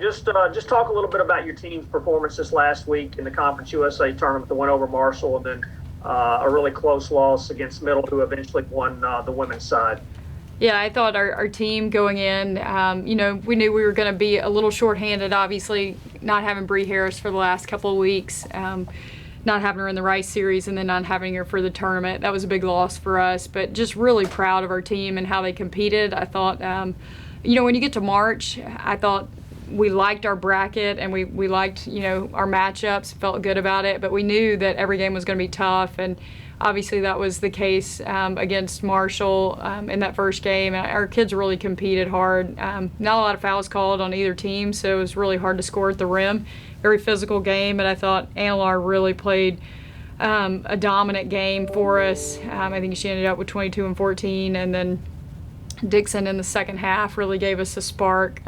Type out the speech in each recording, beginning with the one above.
just talk a little bit about your team's performance this last week in the Conference USA tournament that went over Marshall, and then a really close loss against Middle, who eventually won the women's side. Yeah, I thought our team going in, we knew we were going to be a little shorthanded, obviously, not having Bree Harris for the last couple of weeks, not having her in the Rice Series, and then not having her for the tournament. That was a big loss for us, but just really proud of our team and how they competed. I thought, when you get to March, I thought we liked our bracket and we liked, our matchups, felt good about it, but we knew that every game was going to be tough, and obviously that was the case against Marshall in that first game. Our kids really competed hard. Not a lot of fouls called on either team, so it was really hard to score at the rim. Very physical game, and I thought Annalore really played a dominant game for us. I think she ended up with 22 and 14, and then Dixon in the second half really gave us a spark.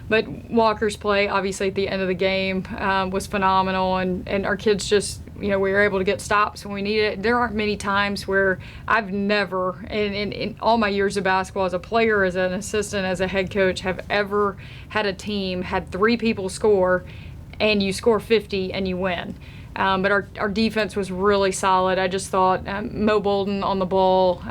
But Walker's play, obviously, at the end of the game was phenomenal, and our kids just, we were able to get stops when we needed it. There aren't many times where I've never, in all my years of basketball as a player, as an assistant, as a head coach, have ever had a team had 3 people score, and you score 50 and you win. But our defense was really solid. I just thought Mo Bolden on the ball,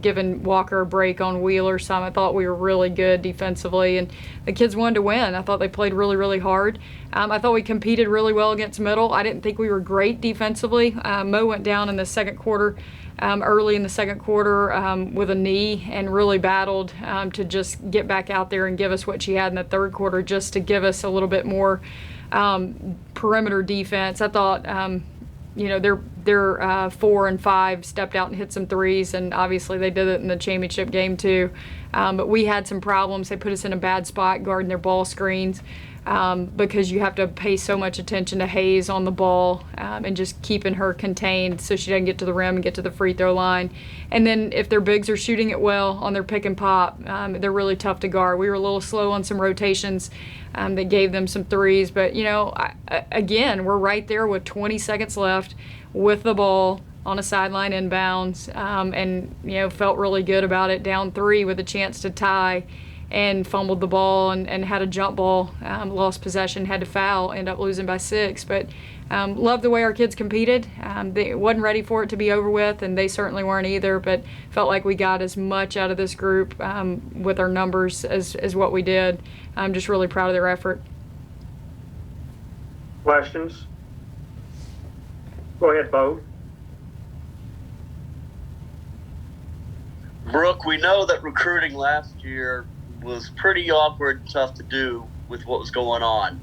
giving Walker a break on Wheeler some. I thought we were really good defensively, and the kids wanted to win. I thought they played really, really hard. I thought we competed really well against Middle. I didn't think we were great defensively. Mo went down in the second quarter, early in the second quarter with a knee, and really battled to just get back out there and give us what she had in the third quarter, just to give us a little bit more perimeter defense. I thought, their 4 and 5 stepped out and hit some threes, and obviously they did it in the championship game too. But we had some problems. They put us in a bad spot guarding their ball screens because you have to pay so much attention to Hayes on the ball and just keeping her contained so she doesn't get to the rim and get to the free throw line. And then if their bigs are shooting it well on their pick and pop, they're really tough to guard. We were a little slow on some rotations that gave them some threes. But, again, we're right there with 20 seconds left with the ball on a sideline inbounds, and felt really good about it, down 3 with a chance to tie, and fumbled the ball and had a jump ball, lost possession, had to foul, ended up losing by 6. But loved the way our kids competed. They wasn't ready for it to be over with, and they certainly weren't either, but felt like we got as much out of this group with our numbers as what we did. I'm just really proud of their effort. Questions? Go ahead, Bo. Brooke, we know that recruiting last year was pretty awkward and tough to do with what was going on.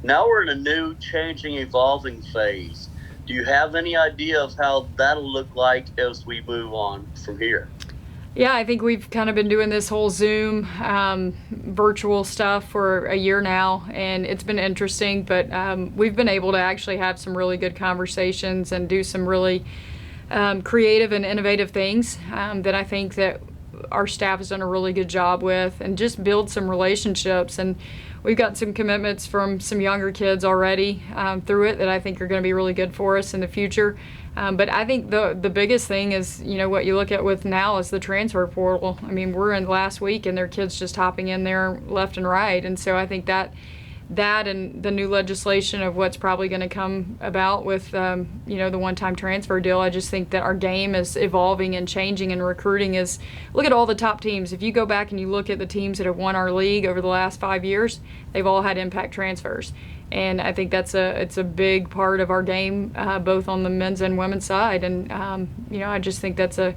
Now we're in a new, changing, evolving phase. Do you have any idea of how that'll look like as we move on from here? Yeah, I think we've kind of been doing this whole Zoom virtual stuff for a year now, and it's been interesting, but we've been able to actually have some really good conversations and do some really creative and innovative things that I think that our staff has done a really good job with, and just build some relationships. And we've got some commitments from some younger kids already through it that I think are going to be really good for us in the future. But I think the biggest thing is, what you look at with now is the transfer portal. I mean, we're in last week and there are kids just hopping in there left and right. And so I think that and the new legislation of what's probably going to come about with, the one-time transfer deal, I just think that our game is evolving and changing, and recruiting is, look at all the top teams. If you go back and you look at the teams that have won our league over the last 5 years, they've all had impact transfers. And I think it's a big part of our game, both on the men's and women's side. And, I just think it's an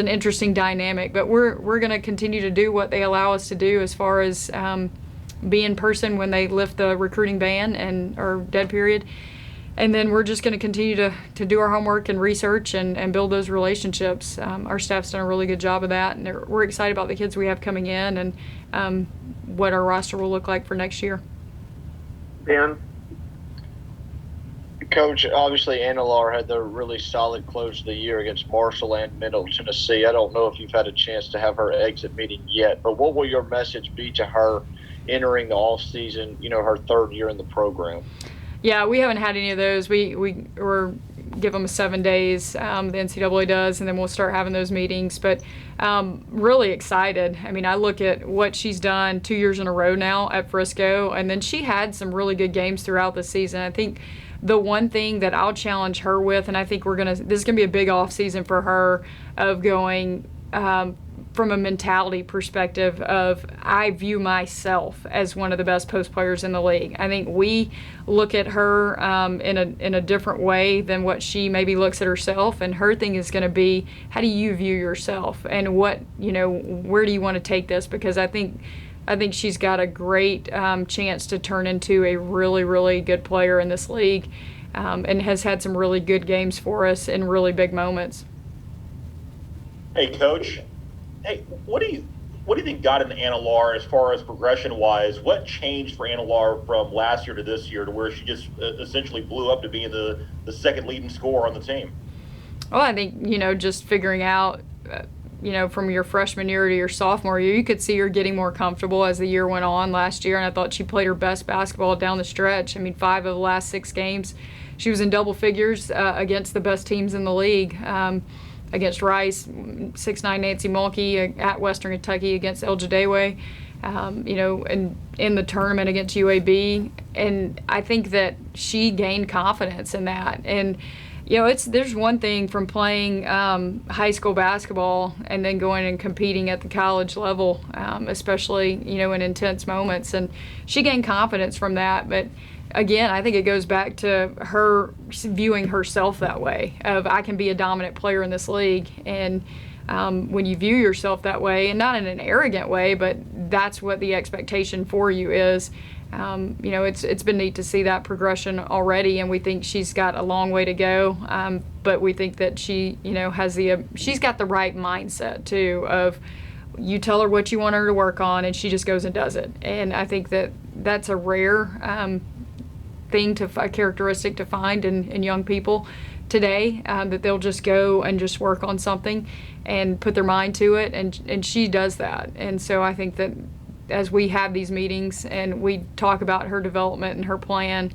interesting dynamic. But we're going to continue to do what they allow us to do as far as be in person when they lift the recruiting ban or dead period. And then we're just going to continue to do our homework and research and build those relationships. Our staff's done a really good job of that, and we're excited about the kids we have coming in and what our roster will look like for next year. Ben? Coach, obviously Annalore had the really solid close of the year against Marshall and Middle Tennessee. I don't know if you've had a chance to have her exit meeting yet, but what will your message be to her entering the off season, her third year in the program? Yeah, we haven't had any of those. We were give them 7 days, the NCAA does, and then we'll start having those meetings. But really excited. I mean, I look at what she's done 2 years in a row now at Frisco, and then she had some really good games throughout the season. I think the one thing that I'll challenge her with, and I think this is going to be a big off season for her, of going from a mentality perspective of, I view myself as one of the best post players in the league. I think we look at her in a different way than what she maybe looks at herself, and her thing is going to be, how do you view yourself, and what, where do you want to take this? Because I think she's got a great chance to turn into a really, really good player in this league, and has had some really good games for us in really big moments. Hey, Coach. Hey, what do you think got in Anna Lahr as far as progression-wise? What changed for Anna Lahr from last year to this year, to where she just essentially blew up to being the second leading scorer on the team? Well, I think, just figuring out, from your freshman year to your sophomore year, you could see her getting more comfortable as the year went on last year, and I thought she played her best basketball down the stretch. I mean, 5 of the last 6 games, she was in double figures against the best teams in the league. Against Rice, 6'9" Nancy Mulkey, at Western Kentucky against El Jadaway, and in the tournament against UAB. And I think that she gained confidence in that. And, there's one thing from playing high school basketball and then going and competing at the college level, especially, in intense moments. And she gained confidence from that. But again, I think it goes back to her viewing herself that way, of, I can be a dominant player in this league. And when you view yourself that way, and not in an arrogant way, but that's what the expectation for you is, it's been neat to see that progression already, and we think she's got a long way to go. But we think that she, she's got the right mindset too, of, you tell her what you want her to work on, and she just goes and does it. And I think that that's a rare a characteristic to find in young people today, that they'll just go and just work on something and put their mind to it, and she does that. And so I think that as we have these meetings and we talk about her development and her plan,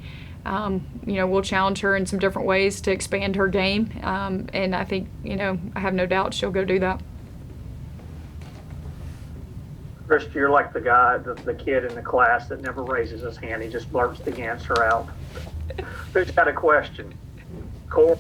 we'll challenge her in some different ways to expand her game, and I think, I have no doubt she'll go do that. Chris, you're like the kid in the class that never raises his hand. He just blurts the answer out. Who's got a question? Corey?